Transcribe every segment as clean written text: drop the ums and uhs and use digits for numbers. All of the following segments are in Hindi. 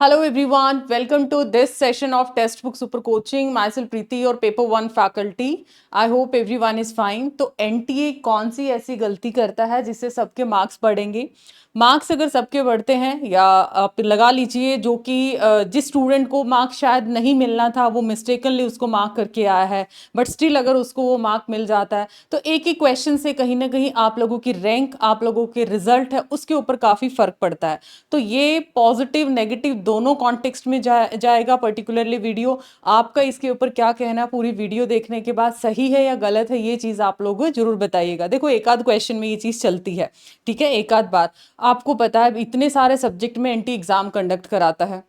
Hello everyone, welcome to this session of Textbook Super Coaching. Myself Preeti और paper 1 faculty. I hope everyone is fine. तो एनटीए कौन सी ऐसी गलती करता है जिससे सबके मार्क्स बढ़ेंगे? मार्क्स अगर सबके बढ़ते हैं या आप लगा लीजिए जो कि जिस स्टूडेंट को मार्क्स शायद नहीं मिलना था वो मिस्टेकनली उसको मार्क करके आया है, बट स्टिल अगर उसको वो मार्क मिल जाता है तो एक ही क्वेश्चन से कहीं ना कहीं आप लोगों की रैंक, आप लोगों के रिजल्ट है उसके ऊपर काफ़ी फर्क पड़ता है. तो ये पॉजिटिव नेगेटिव दोनों कॉन्टेक्स्ट में जाएगा पर्टिकुलरली वीडियो. आपका इसके ऊपर क्या कहना है पूरी वीडियो देखने के बाद, सही है या गलत है, ये चीज़ आप लोग जरूर बताइएगा. देखो एक आध क्वेश्चन में ये चीज़ चलती है, ठीक है, एक आध बार. आपको पता है इतने सारे सब्जेक्ट में एंटी एग्जाम कंडक्ट कराता है,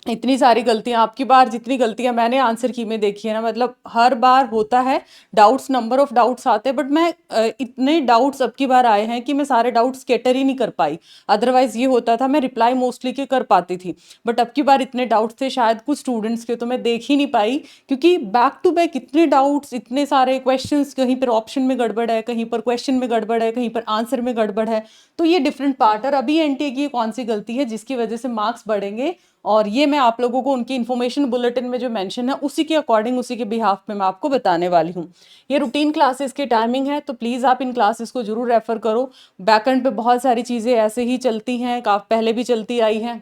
इतनी सारी गलतियां आपकी बार जितनी गलतियां मैंने आंसर की में देखी है ना, मतलब हर बार होता है डाउट्स, नंबर ऑफ डाउट्स आते हैं, बट मैं इतने डाउट्स अब की बार आए हैं कि मैं सारे डाउट्स कैटर ही नहीं कर पाई. अदरवाइज ये होता था मैं रिप्लाई मोस्टली के कर पाती थी, बट अब की बार इतने डाउट्स थे शायद कुछ स्टूडेंट्स के, तो मैं देख ही नहीं पाई क्योंकि बैक टू बैक इतने डाउट्स, इतने सारे क्वेश्चंस, कहीं पर ऑप्शन में गड़बड़ है, कहीं पर क्वेश्चन में गड़बड़ है, कहीं पर आंसर में गड़बड़ है. तो ये डिफरेंट पार्ट है. अभी एनटीए की कौन सी गलती है जिसकी वजह से मार्क्स बढ़ेंगे, और ये मैं आप लोगों को उनकी इन्फॉर्मेशन बुलेटिन में जो मेंशन है उसी के अकॉर्डिंग, उसी के बिहाफ पे मैं आपको बताने वाली हूँ. ये रूटीन क्लासेस की टाइमिंग है, तो प्लीज़ आप इन क्लासेस को जरूर रेफर करो. बैकएंड पे बहुत सारी चीज़ें ऐसे ही चलती हैं, पहले भी चलती आई हैं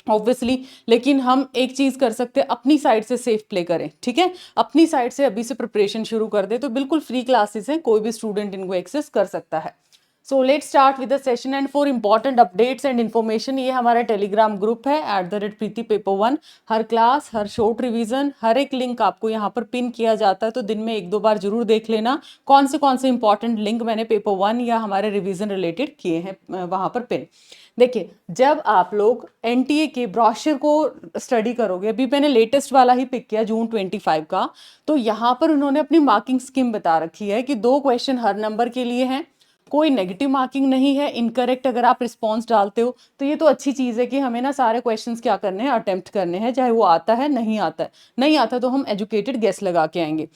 ऑब्वियसली, लेकिन हम एक चीज कर सकते हैं, अपनी साइड से सेफ प्ले करें. ठीक है, अपनी साइड से अभी से प्रिपरेशन शुरू कर दे, तो बिल्कुल फ्री क्लासेस हैं, कोई भी स्टूडेंट इनको एक्सेस कर सकता है. So let start with the session. And for important updates and information, ये हमारा टेलीग्राम ग्रुप है @प्रीति पेपर 1. हर क्लास, हर शॉर्ट रिवीजन, हर एक लिंक आपको यहाँ पर पिन किया जाता है, तो दिन में एक दो बार जरूर देख लेना कौन से इंपॉर्टेंट लिंक मैंने पेपर 1 या हमारे रिवीजन रिलेटेड किए हैं वहाँ पर पिन. देखिए, जब आप लोग एनटीए के ब्रोशर को स्टडी करोगे, अभी मैंने लेटेस्ट वाला ही पिक किया जून 25 का, तो यहाँ पर उन्होंने अपनी मार्किंग स्कीम बता रखी है कि 2 क्वेश्चन हर नंबर के लिए हैं, कोई नेगेटिव मार्किंग नहीं है. इनकरेक्ट अगर आप रिस्पॉन्स डालते हो तो ये तो अच्छी चीज़ है कि हमें ना सारे क्वेश्चंस क्या करने हैं, अटेम्प्ट करने हैं, चाहे वो आता है नहीं आता है. नहीं आता तो हम एजुकेटेड गेस लगा के आएंगे.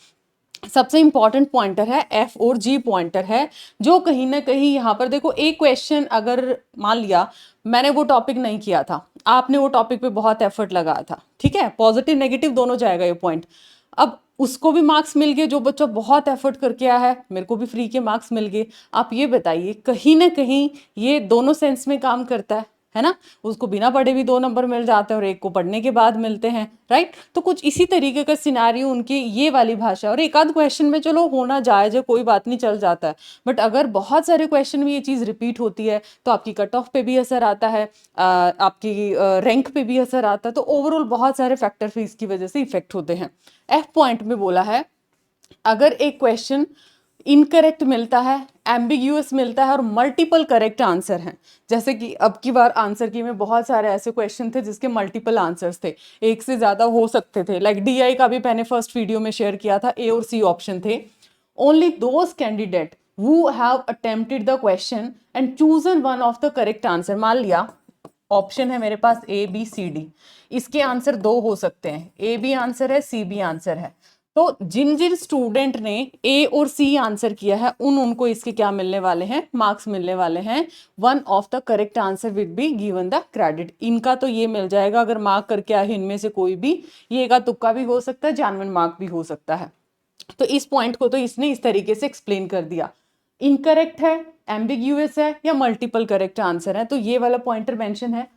सबसे इंपॉर्टेंट पॉइंटर है एफ और जी पॉइंटर है, जो कहीं ना कहीं यहाँ पर देखो, एक क्वेश्चन अगर मान लिया मैंने वो टॉपिक नहीं किया था, आपने वो टॉपिक पे बहुत एफर्ट लगाया था, ठीक है, पॉजिटिव नेगेटिव दोनों जाएगा ये पॉइंट. अब उसको भी मार्क्स मिल गए, जो बच्चा बहुत एफर्ट करके आया है, मेरे को भी फ्री के मार्क्स मिल गए. आप ये बताइए, कहीं ना कहीं ये दोनों सेंस में काम करता है ना. उसको बिना पढ़े भी 2 नंबर मिल जाते हैं और एक को पढ़ने के बाद मिलते हैं, राइट. तो कुछ इसी तरीके का सिनारियो उनकी ये वाली भाषा. और एक आध क्वेश्चन में चलो होना जायज है, कोई बात नहीं, चल जाता है, बट अगर बहुत सारे क्वेश्चन में ये चीज़ रिपीट होती है तो आपकी कट ऑफ पे भी असर आता है, आपकी रैंक पे भी असर आता है. तो ओवरऑल बहुत सारे फैक्टर इसकी वजह से इफेक्ट होते हैं. एफ पॉइंट में बोला है, अगर एक क्वेश्चन इनकरेक्ट मिलता है, एम्बिग्यूअस मिलता है और मल्टीपल करेक्ट आंसर हैं, जैसे कि अब की बार आंसर की में बहुत सारे ऐसे क्वेश्चन थे जिसके मल्टीपल आंसर्स थे, एक से ज़्यादा हो सकते थे. लाइक डीआई का भी मैंने फर्स्ट वीडियो में शेयर किया था, ए और सी ऑप्शन थे. Only those candidate who have attempted the question and chosen one of the correct answer. मान लिया ऑप्शन है मेरे पास ए बी सी डी, इसके आंसर 2 हो सकते हैं, ए बी आंसर है, सी बी आंसर है. तो जिन जिन स्टूडेंट ने ए और सी आंसर किया है उनको इसके क्या मिलने वाले हैं, मार्क्स मिलने वाले हैं. 1 of the correct answer will be given the credit. इनका तो ये मिल जाएगा अगर मार्क करके आए इनमें से कोई भी. ये का तुक्का भी हो सकता है, जानवन मार्क भी हो सकता है. तो इस पॉइंट को तो इसने इस तरीके से एक्सप्लेन कर दिया. इनकरेक्ट है, एम्बिग्यूअस है या मल्टीपल करेक्ट आंसर है, तो ये वाला पॉइंटर मेंशन है.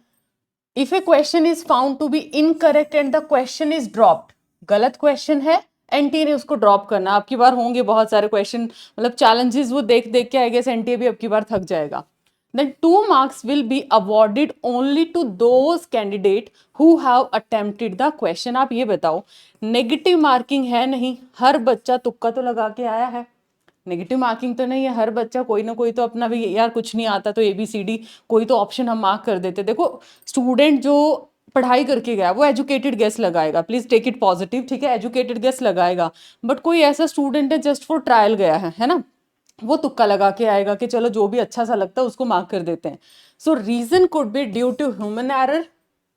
If a question is found to be incorrect and the question is dropped, गलत क्वेश्चन है, एनटीए ने उसको ड्रॉप करना. आपकी बार होंगे बहुत सारे क्वेश्चन, मतलब चैलेंजेस वो देख देख के आई गेस एनटीए भी अब की बार थक जाएगा. Then 2 marks will be awarded only to those candidate who have attempted the question. आप ये बताओ, नेगेटिव मार्किंग है नहीं, हर बच्चा तुक्का तो लगा के आया है, नेगेटिव मार्किंग तो नहीं है, हर बच्चा कोई ना कोई तो अपना भी, यार कुछ नहीं आता तो ABCD कोई तो ऑप्शन हम मार्क कर देते. देखो स्टूडेंट जो पढ़ाई करके गया वो एजुकेटेड गेस लगाएगा, प्लीज टेक इट पॉजिटिव, ठीक है, एजुकेटेड गेस लगाएगा. बट कोई ऐसा स्टूडेंट है जस्ट फॉर ट्रायल गया है ना, वो तुक्का लगा के आएगा कि चलो जो भी अच्छा सा लगता है उसको मार्क कर देते हैं. So reason could be due to human error,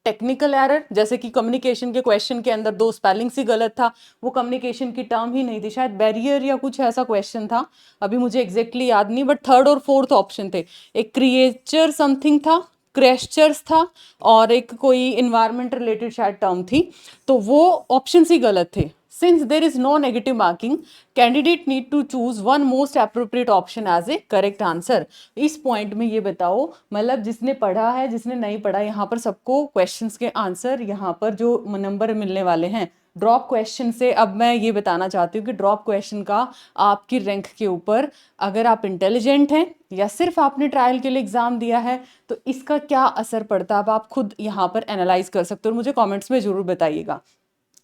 technical error, जैसे कि कम्युनिकेशन के क्वेश्चन के अंदर 2 स्पेलिंग ही गलत था, वो कम्युनिकेशन की टर्म ही नहीं थी, शायद बैरियर या कुछ ऐसा क्वेश्चन था, अभी मुझे एग्जैक्टली याद नहीं, बट 3rd और 4th ऑप्शन थे. एक क्रिएचर समथिंग था, क्रेश्चर्स था और एक कोई इन्वायरमेंट रिलेटेड शायद टर्म थी, तो वो ऑप्शन ही गलत थे। Since there is no negative marking, candidate need to choose one most appropriate option as a correct answer। इस पॉइंट में ये बताओ, मतलब जिसने पढ़ा है जिसने नहीं पढ़ा, यहाँ पर सबको क्वेश्चंस के आंसर यहाँ पर जो नंबर मिलने वाले हैं ड्रॉप क्वेश्चन से। अब मैं ये बताना चाहती हूँ कि ड्रॉप क्वेश्चन का आपकी रैंक के ऊपर, अगर आप इंटेलिजेंट हैं या सिर्फ आपने ट्रायल के लिए एग्जाम दिया है, तो इसका क्या असर पड़ता है अब आप खुद यहाँ पर एनालाइज कर सकते हो और मुझे कमेंट्स में जरूर बताइएगा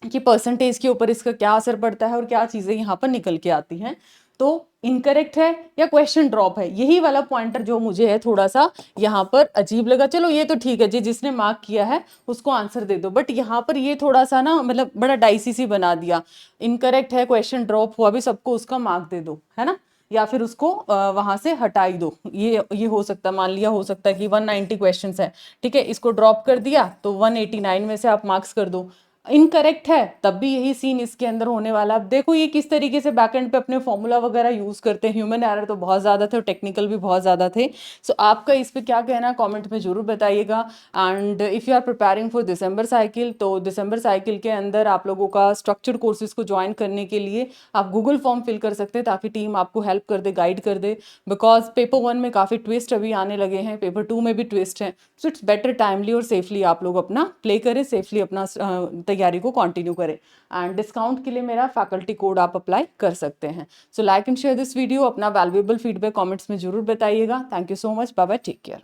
कि परसेंटेज के ऊपर इसका क्या असर पड़ता है और क्या चीज़ें यहाँ पर निकल के आती हैं। तो इनकरेक्ट है या क्वेश्चन ड्रॉप है, यही वाला पॉइंटर जो मुझे है थोड़ा सा यहाँ पर अजीब लगा। चलो ये तो ठीक है जी, जिसने मार्क किया है उसको आंसर दे दो, बट यहाँ पर ये थोड़ा सा ना मतलब बड़ा डाइसी सी बना दिया। इनकरेक्ट है, क्वेश्चन ड्रॉप हुआ भी, सबको उसका मार्क दे दो, है ना, या फिर उसको वहां से हटाई दो। ये हो सकता, मान लिया हो सकता है कि 190 क्वेश्चंस है, ठीक है, इसको ड्रॉप कर दिया तो 189 में से आप मार्क्स कर दो। इनकरेक्ट है तब भी यही सीन इसके अंदर होने वाला। अब देखो ये किस तरीके से बैकएंड पे अपने फॉर्मूला वगैरह यूज करते हैं, ह्यूमन एरर तो बहुत ज़्यादा थे और टेक्निकल भी बहुत ज़्यादा थे। सो आपका इस पे क्या कहना है कमेंट में जरूर बताइएगा। And if you are preparing for December cycle, तो दिसंबर साइकिल के अंदर आप लोगों का स्ट्रक्चर्ड कोर्सेज को ज्वाइन करने के लिए आप गूगल फॉर्म फिल कर सकते हैं ताकि टीम आपको हेल्प कर दे, गाइड कर दे। बिकॉज पेपर 1 में काफ़ी ट्विस्ट अभी आने लगे हैं, पेपर 2 में भी ट्विस्ट है। सो इट्स बेटर टाइमली और सेफली आप लोग अपना प्ले करें, सेफली अपना तैयारी को कंटिन्यू करें। एंड डिस्काउंट के लिए मेरा फैकल्टी कोड आप अप्लाई कर सकते हैं। So like and share this video, अपना वैल्यूएबल फीडबैक कमेंट्स में जरूर बताइएगा। Thank you so much, bye bye, take care.